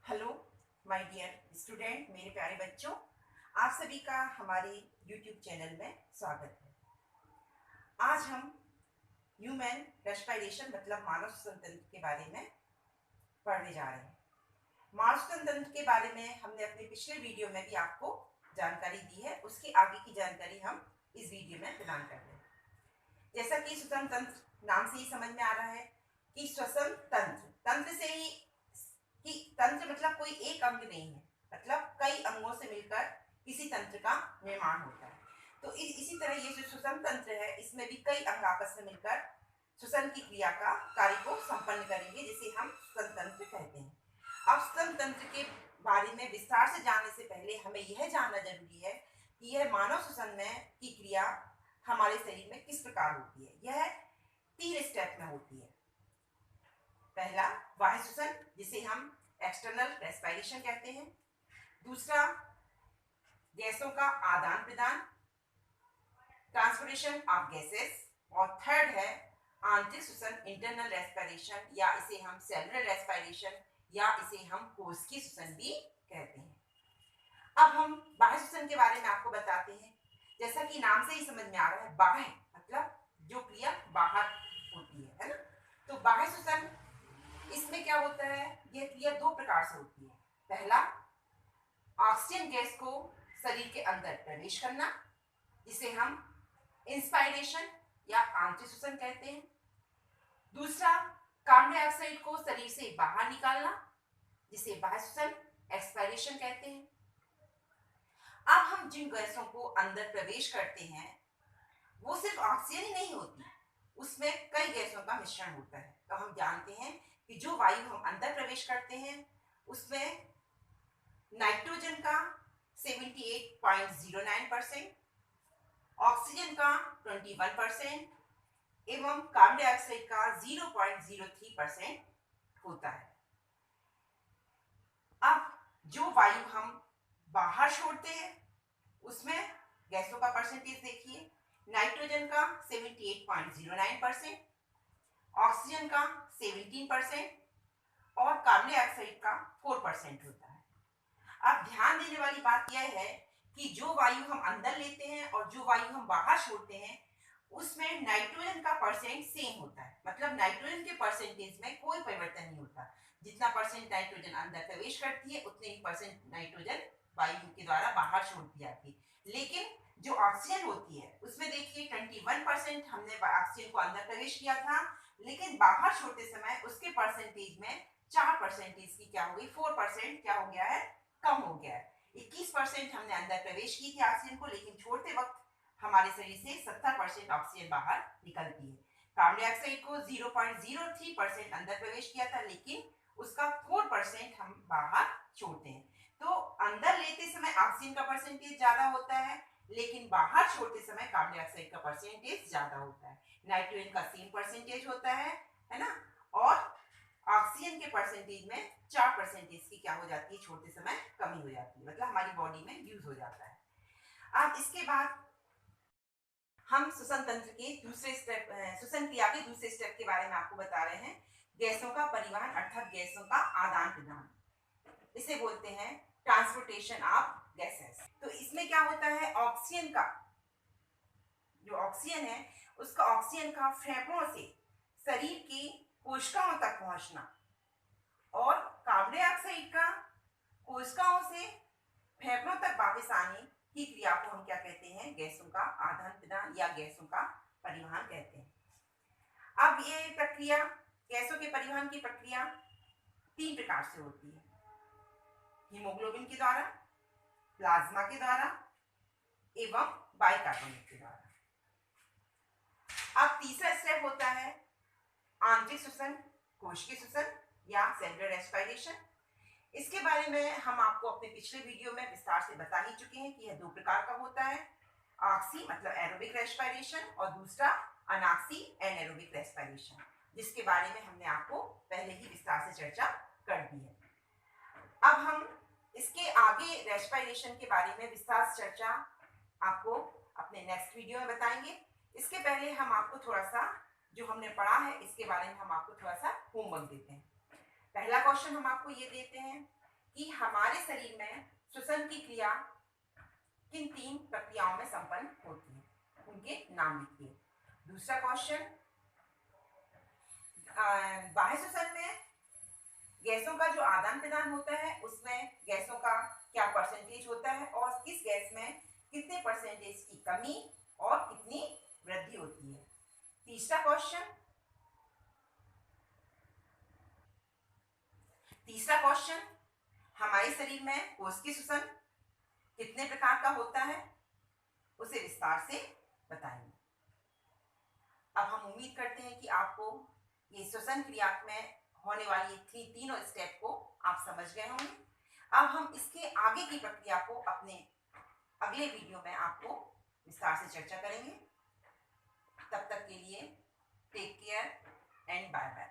Hello my dear student, मेरे प्यारे बच्चों, आप सभी का हमारे यूट्यूब चैनल में स्वागत है। आज हम ह्यूमन रेस्पिरेशन मतलब मानव श्वसन तंत्र के बारे में पढ़ने जा रहे हैं। मानव श्वसन तंत्र के बारे में हमने अपने पिछले वीडियो में भी आपको जानकारी दी है, उसकी आगे की जानकारी हम इस वीडियो में प्रदान कर रहे हैं। जैसा कि श्वसन तंत्र नाम से ही समझ में आ रहा है कि श्वसन तंत्र, तंत्र से ही कि तंत्र मतलब कोई एक अंग नहीं है, मतलब कई अंगों से मिलकर किसी तंत्र का निर्माण होता है। तो इसी तरह ये जो श्वसन तंत्र है, इसमें भी कई अंग आपस में मिलकर श्वसन की क्रिया का कार्य को संपन्न करेंगे, जिसे हम श्वसन तंत्र कहते हैं। अब श्वसन तंत्र के बारे में विस्तार से जानने से पहले हमें यह जानना जरूरी है कि यह मानव श्वसन में की क्रिया हमारे शरीर में किस प्रकार होती है। यह 3 स्टेप में होती है। पहला बाह्य श्वसन, जिसे हम एक्सटर्नल रेस्पिरेशन कहते हैं। दूसरा गैसों का आदान प्रदान, ट्रांसपोर्टेशन ऑफ गैसेस। और थर्ड है आंतरिक श्वसन, इंटरनल रेस्पिरेशन, या इसे हम सेलुलर रेस्पिरेशन या इसे हम कोशिकीय श्वसन भी कहते हैं। अब हम बाह्य श्वसन के बारे में आपको बताते हैं। जैसा कि नाम से ही समझ में आ रहा है, बाह्य मतलब जो क्रिया बाहर होती है ना। तो बाह्य श्वसन, इसमें क्या होता है, यह क्रिया 2 प्रकार से होती है। पहला, ऑक्सीजन गैस को शरीर के अंदर प्रवेश करना, जिसे हम इंस्पायरेशन या आंतरिक श्वसन कहते हैं। दूसरा, कार्बन डाइऑक्साइड को शरीर से बाहर निकालना, जिसे बाह्य श्वसन एक्सपायरेशन कहते हैं। अब हम जिन गैसों को अंदर प्रवेश करते हैं, वो सिर्फ ऑक्सीजन ही नहीं होती, उसमें कई गैसों का मिश्रण होता है। तो हम जानते हैं कि जो वायु हम अंदर प्रवेश करते हैं, उसमें नाइट्रोजन का 78.09%, ऑक्सीजन का 21% एवं कार्बन डाइऑक्साइड का 0.03% होता है। अब जो वायु हम बाहर छोड़ते हैं, उसमें गैसों का परसेंटेज देखिए। नाइट्रोजन का 78.09%, ऑक्सीजन का 17% और कार्बन डाइऑक्साइड का 4% होता है। अब ध्यान देने वाली बात यह है कि जो वायु हम अंदर लेते हैं और जो वायु हम बाहर छोड़ते हैं, उसमें नाइट्रोजन का परसेंट सेम होता है। मतलब नाइट्रोजन के परसेंटेज में कोई परिवर्तन नहीं होता। जितना परसेंट नाइट्रोजन अंदर प्रवेश करती है, उतने ही परसेंट नाइट्रोजन वायु के द्वारा बाहर छोड़ दी जाती है। लेकिन जो ऑक्सीजन होती है, उसमें देखिए 21% हमने ऑक्सीजन को अंदर प्रवेश किया था, लेकिन बाहर छोड़ते समय उसके परसेंटेज में 4% की क्या हो गई, 4% क्या हो गया है, कम हो गया है। 21% हमने अंदर प्रवेश की थी ऑक्सीजन को, लेकिन छोड़ते वक्त हमारे शरीर से 70% ऑक्सीजन बाहर निकलती है। कार्बन डाइऑक्साइड को 0.03% अंदर प्रवेश किया था, लेकिन उसका 4% हम बाहर छोड़ते हैं। तो अंदर लेते समय ऑक्सीजन का परसेंटेज ज्यादा होता है, लेकिन बाहर छोड़ते समय कार्बन डाइऑक्साइड का परसेंटेज ज्यादा होता है। नाइट्रोजन का सेम परसेंटेज होता है ना। और ऑक्सीजन के परसेंटेज में 4% की क्या हो जाती है, छोड़ते समय कमी हो जाती है, मतलब हमारी बॉडी में यूज हो जाता है। अब इसके बाद हम श्वसन तंत्र के दूसरे स्टेप, श्वसन क्रिया के दूसरे स्टेप के बारे में आपको बता रहे हैं। गैसों का परिवहन अर्थात गैसों का आदान प्रदान, इसे बोलते हैं ट्रांसपोर्टेशन ऑफ गैसेस। तो इसमें क्या होता है, ऑक्सीजन का जो ऑक्सीजन है, उसका ऑक्सीजन का फेफड़ों से शरीर की कोशिकाओं तक पहुंचना, और कार्बन डाइऑक्साइड का कोशिकाओं से फेफड़ों तक वापस आने की क्रिया को हम क्या कहते हैं, गैसों का आदान प्रदान या गैसों का परिवहन कहते हैं। अब ये प्रक्रिया, गैसों के परिवहन की प्रक्रिया 3 प्रकार से होती है। हीमोग्लोबिन के द्वारा, प्लाज्मा के द्वारा एवं बाइकार्बोनेट के द्वारा। अब तीसरा स्टेप होता है आंतरिक श्वसन, कोशिकीय श्वसन या सेलुलर रेस्पिरेशन। इसके बारे में हम आपको अपने पिछले वीडियो में विस्तार से बता ही चुके हैं कि यह 2 प्रकार का होता है। ऑक्सी मतलब एरोबिक रेस्पिरेशन और दूसरा अनॉक्सी एनारोबिक रेस्पिरेशन, जिसके बारे में हमने आपको पहले ही विस्तार से चर्चा कर दी है। अब हम इसके आगे रेस्पिरेशन के बारे में विस्तार से चर्चा आपको अपने नेक्स्ट वीडियो में बताएंगे। इसके पहले हम आपको थोड़ा सा जो हमने पढ़ा है, इसके बारे में हम आपको थोड़ा सा होमवर्क देते हैं। पहला क्वेश्चन हम आपको ये देते हैं कि हमारे शरीर में श्वसन की क्रिया किन 3 प्रक्रियाओं में संपन्न होती है, उनके नाम लिखिए। दूसरा क्वेश्चन, बाह्य श्वसन में गैसों का जो आदान प्रदान होता है उसमें गैसों का क्या परसेंटेज होता है और किस गैस में कितने परसेंटेज की कमी और कितनी वृद्धि होती है। तीसरा क्वेश्चन, हमारे शरीर में कोशिकीय श्वसन कितने प्रकार का होता है, उसे विस्तार से बताइए। अब हम उम्मीद करते हैं कि आपको ये श्वसन क्रिया में होने वाली तीनों स्टेप को आप समझ गए होंगे। अब हम इसके आगे की प्रक्रिया को अपने अगले वीडियो में आपको विस्तार से चर्चा करेंगे। तब तक के लिए take care and bye bye.